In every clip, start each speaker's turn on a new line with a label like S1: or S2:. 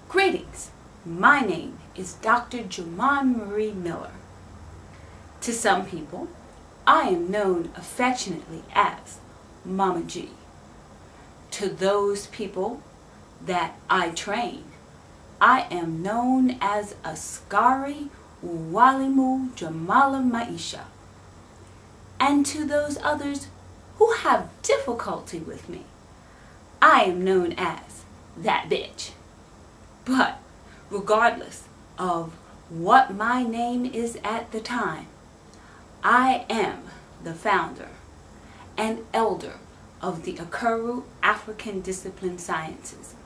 S1: Greetings, my name is Dr. Jermon Marie Miller. To some people, I am known affectionately as Mama G. To those people that I train, I am known as Askari Walimu Jamala Maisha. And to those others who have difficulty with me, I am known as that bitch. But regardless of what my name is at the time, I am the founder and elder of the Askari Afrikan Discipline Sciences.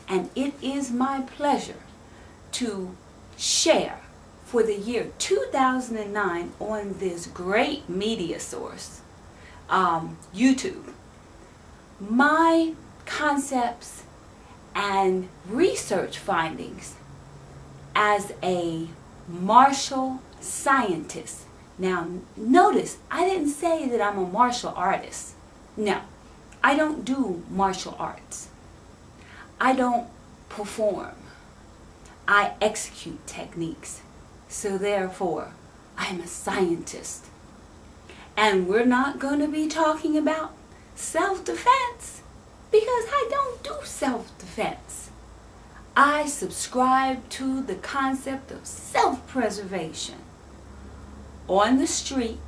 S1: And it is my pleasure to share for the year 2009 on this great media source, YouTube, my concepts and research findings as a martial scientist. Now, notice, I didn't say that I'm a martial artist. No, I don't do martial arts. I don't perform. I execute techniques. So therefore, I'm a scientist. And we're not going to be talking about self-defense, because I don't do self-defense. I subscribe to the concept of self-preservation. On the street,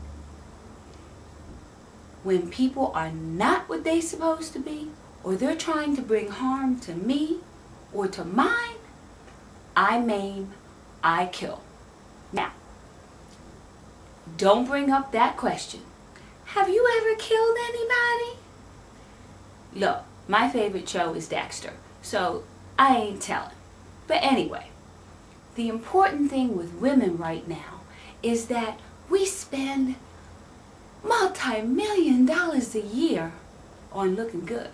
S1: when people are not what they're supposed to be, or they're trying to bring harm to me or to mine, I maim, I kill. Now, don't bring up that question. Have you ever killed anybody? Look, my favorite show is Dexter, so I ain't telling. But anyway, the important thing with women right now is that we spend multi-million dollars a year on looking good.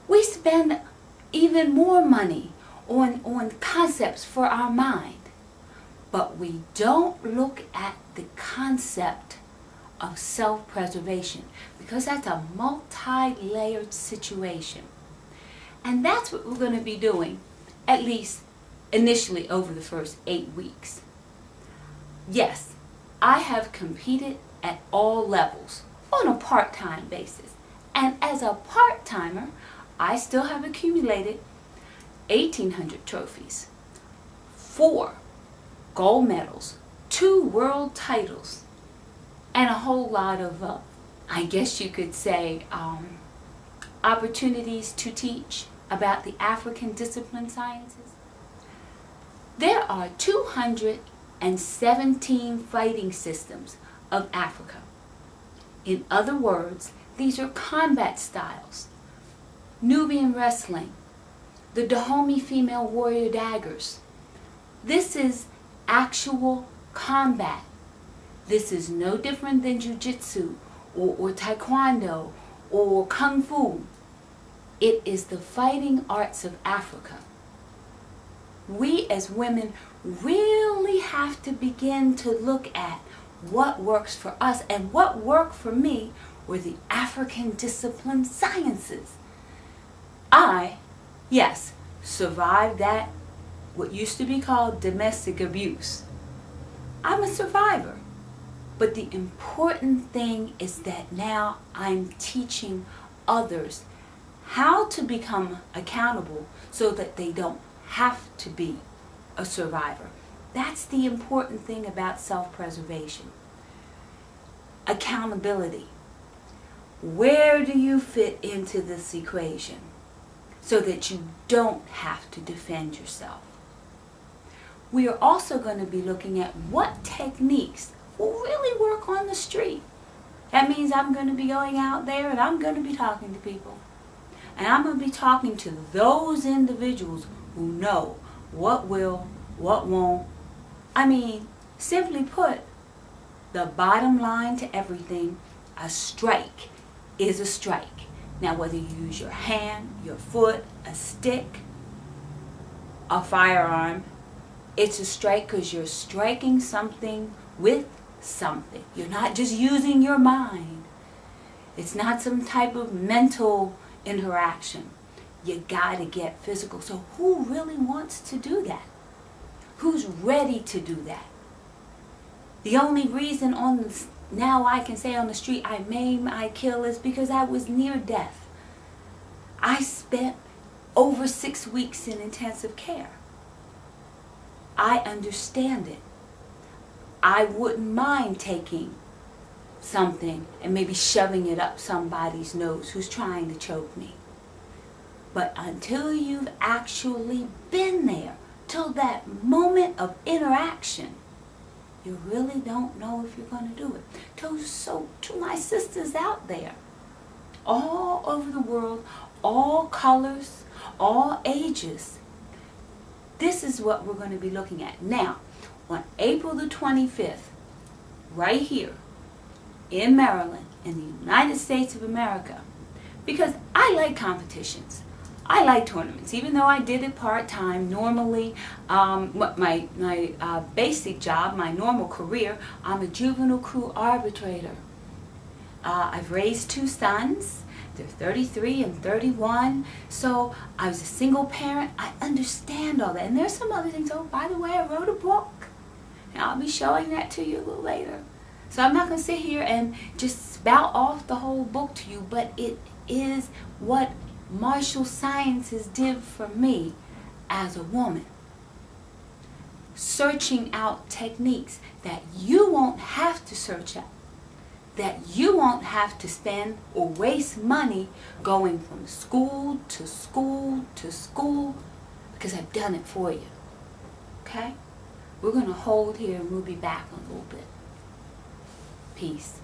S1: We spend even more money on concepts for our mind. But we don't look at the concept of self-preservation, because that's a multi-layered situation. And that's what we're going to be doing, at least initially over the first 8 weeks. Yes, I have competed at all levels on a part-time basis. And as a part-timer, I still have accumulated 1,800 trophies, 4 gold medals, 2 world titles, and a whole lot of, I guess you could say, opportunities to teach about the Afrikan Discipline Sciences. There are 217 fighting systems of Africa. In other words, these are combat styles. Nubian wrestling, the Dahomey female warrior daggers. This is actual combat. This is no different than jiu-jitsu or taekwondo or kung fu. It is the fighting arts of Africa. We as women really have to begin to look at what works for us, and what worked for me were the Afrikan Discipline Sciences. I, yes, survived that, what used to be called domestic abuse. I'm a survivor. But the important thing is that now I'm teaching others how to become accountable so that they don't have to be a survivor. That's the important thing about self-preservation. Accountability. Where do you fit into this equation so that you don't have to defend yourself? We are also going to be looking at what techniques will really work on the street. That means I'm going to be going out there and I'm going to be talking to people. And I'm going to be talking to those individuals who know what will, what won't. I mean, simply put, the bottom line to everything, a strike is a strike. Now, whether you use your hand, your foot, a stick, a firearm, it's a strike because you're striking something with something. You're not just using your mind. It's not some type of mental interaction. you gotta get physical. So who really wants to do that? Who's ready to do that? The only reason now I can say on the street I maim, I kill is because I was near death. I spent over 6 weeks in intensive care. I understand it. I wouldn't mind taking something and maybe shoving it up somebody's nose who's trying to choke me. But until you've actually been there, till that moment of interaction, you really don't know if you're going to do it. So to my sisters out there, all over the world, all colors, all ages, this is what we're going to be looking at. Now, on April the 25th, right here in Maryland, in the United States of America, because I like competitions. I like tournaments, even though I did it part-time. Normally, my basic job, my normal career, I'm a juvenile crew arbitrator. I've raised 2 sons. They're 33 and 31. So I was a single parent. I understand all that. And there's some other things. Oh, by the way, I wrote a book. And I'll be showing that to you a little later. So I'm not going to sit here and just spout off the whole book to you, but it is what martial sciences did for me as a woman. Searching out techniques that you won't have to search out, that you won't have to spend or waste money going from school to school to school, because I've done it for you. Okay? We're going to hold here and we'll be back in a little bit. Peace.